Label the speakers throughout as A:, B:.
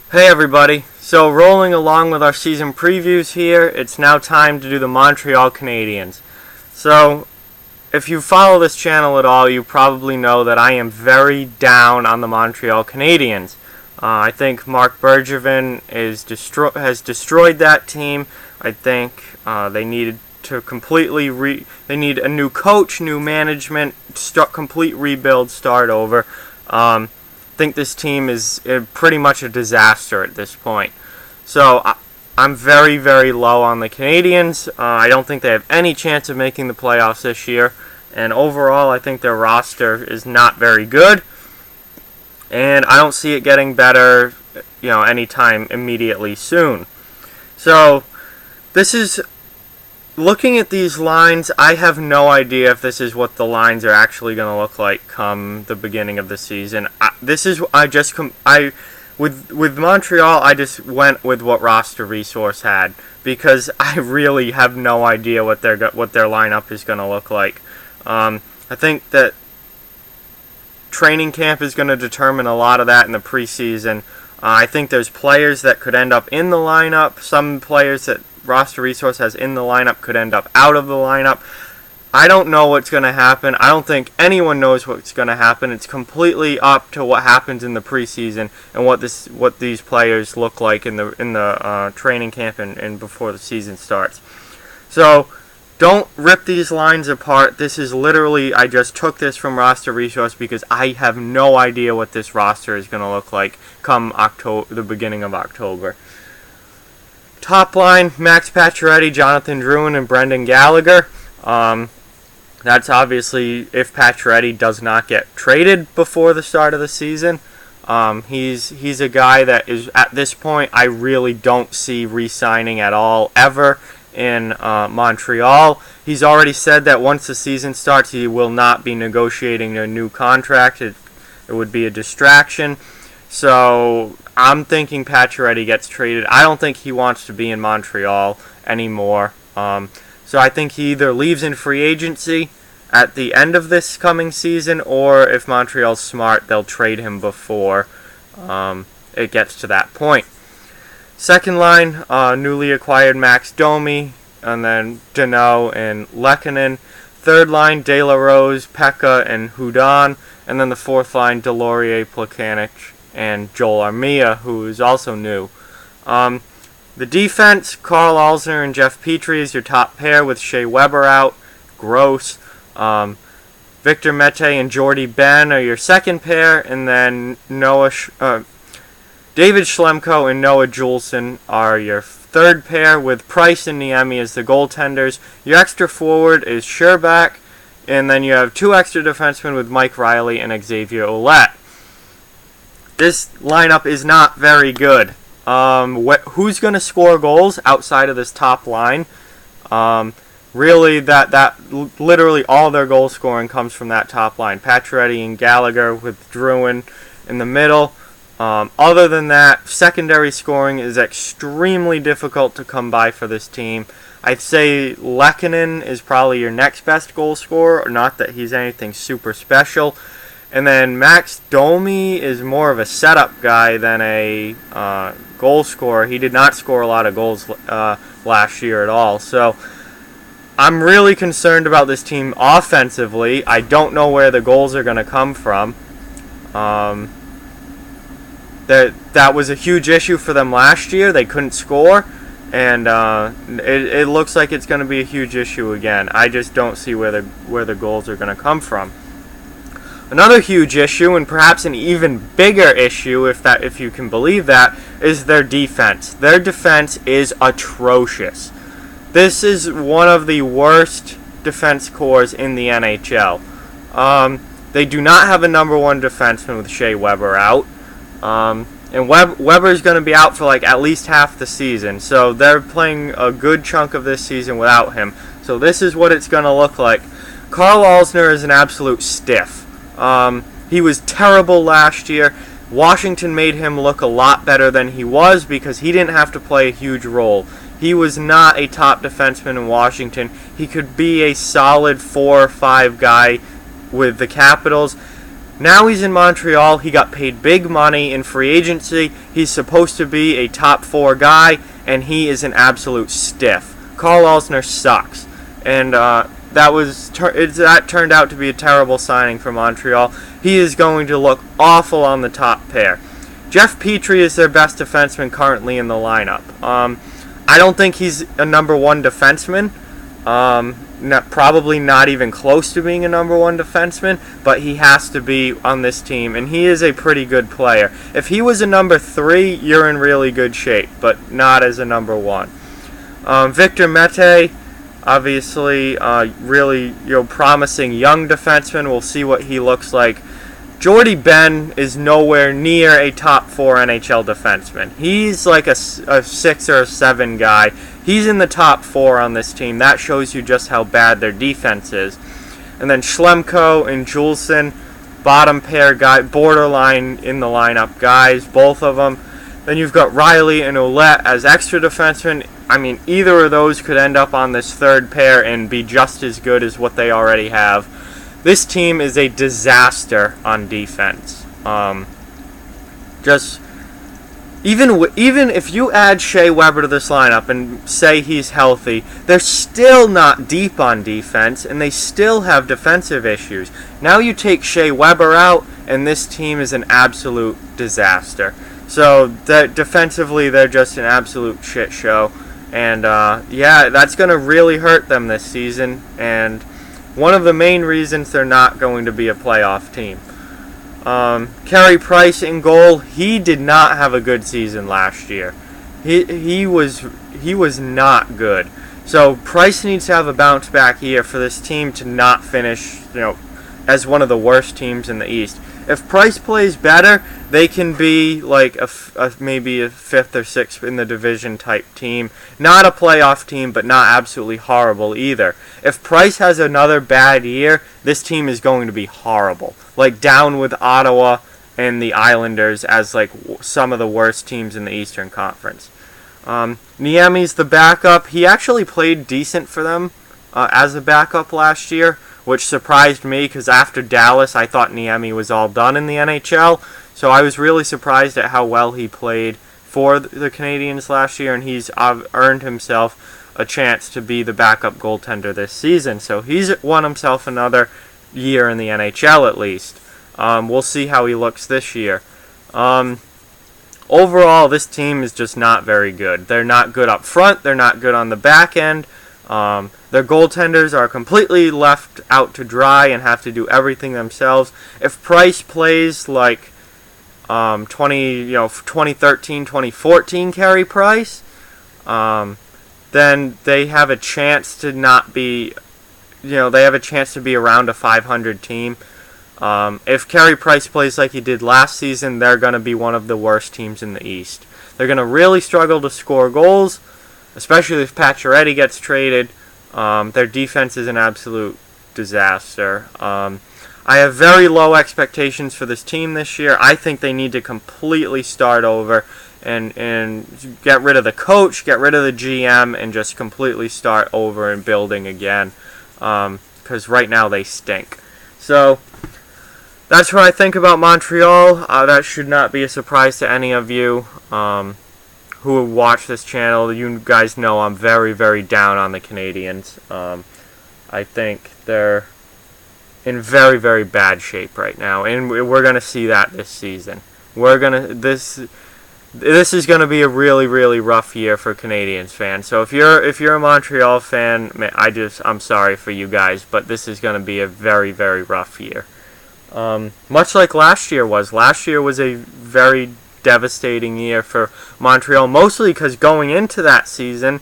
A: Hey everybody, so rolling along with our season previews here, it's now time to do the Montreal Canadiens. So, if you follow this channel at all, you probably know that I am very down on the Montreal Canadiens. I think Marc Bergevin has destroyed that team. I think they needed to they need a new coach, new management, complete rebuild, start over. Think this team is pretty much a disaster at this point. So I'm very, very low on the Canadiens. I don't think they have any chance of making the playoffs this year. And overall, I think their roster is not very good. And I don't see it getting better, anytime immediately soon. So this is... Looking at these lines, I have no idea if this is what the lines are actually going to look like come the beginning of the season. With Montreal, I just went with what Roster Resource had because I really have no idea what their lineup is going to look like. I think that training camp is going to determine a lot of that in the preseason. I think there's players that could end up in the lineup. Some players that Roster Resource has in the lineup could end up out of the lineup. I don't know what's going to happen. I don't think anyone knows what's going to happen. It's completely up to what happens in the preseason and what these players look like in the training camp and before the season starts. So don't rip these lines apart. This is literally, I just took this from Roster Resource because I have no idea what this roster is going to look like come the beginning of October. Top line, Max Pacioretty, Jonathan Drouin, and Brendan Gallagher. That's obviously if Pacioretty does not get traded before the start of the season. He's a guy that is, at this point, I really don't see re-signing at all, ever, in Montreal. He's already said that once the season starts, he will not be negotiating a new contract. It would be a distraction. So I'm thinking Pacioretty gets traded. I don't think he wants to be in Montreal anymore. So I think he either leaves in free agency at the end of this coming season, or if Montreal's smart, they'll trade him before it gets to that point. Second line, newly acquired Max Domi, and then Danault and Lehkonen. Third line, De La Rose, Pekka, and Hudon. And then the fourth line, Delorier, Plekanec, and Joel Armia, who is also new. The defense, Carl Alzner and Jeff Petrie is your top pair with Shea Weber out. Gross. Victor Mete and Jordy Ben are your second pair, and then David Schlemko and Noah Juleson are your third pair, with Price and Niemi as the goaltenders. Your extra forward is Sherbak, and then you have two extra defensemen with Mike Riley and Xavier Ouellet. This lineup is not very good. Who's going to score goals outside of this top line? Really, literally all their goal scoring comes from that top line. Pacioretty and Gallagher with Drouin in the middle. Other than that, secondary scoring is extremely difficult to come by for this team. I'd say Lehkonen is probably your next best goal scorer, not that he's anything super special. And then Max Domi is more of a setup guy than a goal scorer. He did not score a lot of goals last year at all. So I'm really concerned about this team offensively. I don't know where the goals are going to come from. That was a huge issue for them last year. They couldn't score, and it looks like it's going to be a huge issue again. I just don't see where the goals are going to come from. Another huge issue, and perhaps an even bigger issue, if you can believe that, is their defense. Their defense is atrocious. This is one of the worst defense cores in the NHL. They do not have a number one defenseman with Shea Weber out. And Weber's going to be out for at least half the season. So they're playing a good chunk of this season without him. So this is what it's going to look like. Carl Alzner is an absolute stiff. He was terrible last year. Washington made him look a lot better than he was because he didn't have to play a huge role. He was not a top defenseman in Washington. He could be a solid 4 or 5 guy with the Capitals. Now he's in Montreal. He got paid big money in free agency. He's supposed to be a top 4 guy, and he is an absolute stiff. Carl Alsner sucks, and that turned out to be a terrible signing for Montreal. He is going to look awful on the top pair. Jeff Petrie is their best defenseman currently in the lineup. I don't think he's a number 1 defenseman. Probably not even close to being a number 1 defenseman, but he has to be on this team, and he is a pretty good player. If he was a number 3, you're in really good shape, but not as a number 1. Victor Mete, obviously, really promising young defenseman. We'll see what he looks like. Jordy Ben is nowhere near a top 4 NHL defenseman. He's like a 6 or a 7 guy. He's in the top 4 on this team. That shows you just how bad their defense is. And then Schlemko and Juleson, bottom pair guy, borderline in the lineup guys, both of them. Then you've got Riley and Ouellette as extra defensemen. I mean, either of those could end up on this third pair and be just as good as what they already have. This team is a disaster on defense. Even if you add Shea Weber to this lineup and say he's healthy, they're still not deep on defense, and they still have defensive issues. Now you take Shea Weber out, and this team is an absolute disaster. So defensively, they're just an absolute shit show. And that's going to really hurt them this season, and one of the main reasons they're not going to be a playoff team. Carey Price in goal. He did not have a good season last year. He was not good. So Price needs to have a bounce back year for this team to not finish, as one of the worst teams in the East. If Price plays better, they can be like maybe a 5th or 6th in the division type team. Not a playoff team, but not absolutely horrible either. If Price has another bad year, this team is going to be horrible. Like down with Ottawa and the Islanders as like some of the worst teams in the Eastern Conference. Niemi's the backup. He actually played decent for them as a backup last year, which surprised me because after Dallas, I thought Niemi was all done in the NHL. So I was really surprised at how well he played for the Canadiens last year, and he's earned himself a chance to be the backup goaltender this season. So he's won himself another year in the NHL at least. We'll see how he looks this year. Overall, this team is just not very good. They're not good up front. They're not good on the back end. Their goaltenders are completely left out to dry and have to do everything themselves. If Price plays like 2013, 2014 Carey Price, then they have a chance to not be, they have a chance to be around a 500 team. If Carey Price plays like he did last season, they're going to be one of the worst teams in the East. They're going to really struggle to score goals, especially if Pacioretty gets traded. Their defense is an absolute disaster. I have very low expectations for this team this year. I think they need to completely start over and get rid of the coach, get rid of the GM, and just completely start over and building again. Because right now they stink. So that's what I think about Montreal. That should not be a surprise to any of you who watch this channel. You guys know I'm very, very down on the Canadiens. I think they're in very, very bad shape right now, and we're going to see that this season. This is going to be a really, really rough year for Canadiens fans. So if you're a Montreal fan, I'm sorry for you guys, but this is going to be a very, very rough year. Much like last year was. Last year was a very devastating year for Montreal, mostly because going into that season,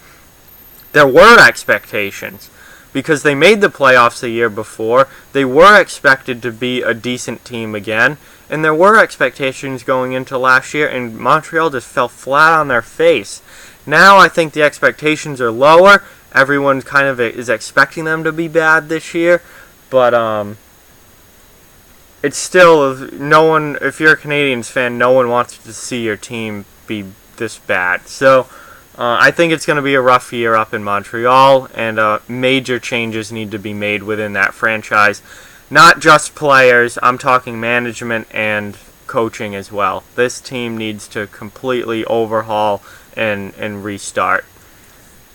A: there were expectations. Because they made the playoffs the year before, they were expected to be a decent team again, and there were expectations going into last year, and Montreal just fell flat on their face. Now I think the expectations are lower. Everyone kind of is expecting them to be bad this year, but it's still, if you're a Canadiens fan, no one wants to see your team be this bad. So I think it's going to be a rough year up in Montreal, and major changes need to be made within that franchise. not just players, I'm talking management and coaching as well. This team needs to completely overhaul and restart.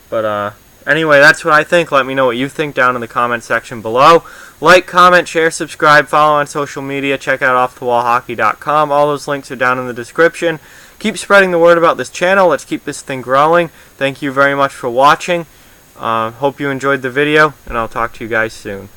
A: But anyway, that's what I think. Let me know what you think down in the comment section below. Like, comment, share, subscribe, follow on social media. Check out offthewallhockey.com. All those links are down in the description. Keep spreading the word about this channel. Let's keep this thing growing. Thank you very much for watching. Hope you enjoyed the video, and I'll talk to you guys soon.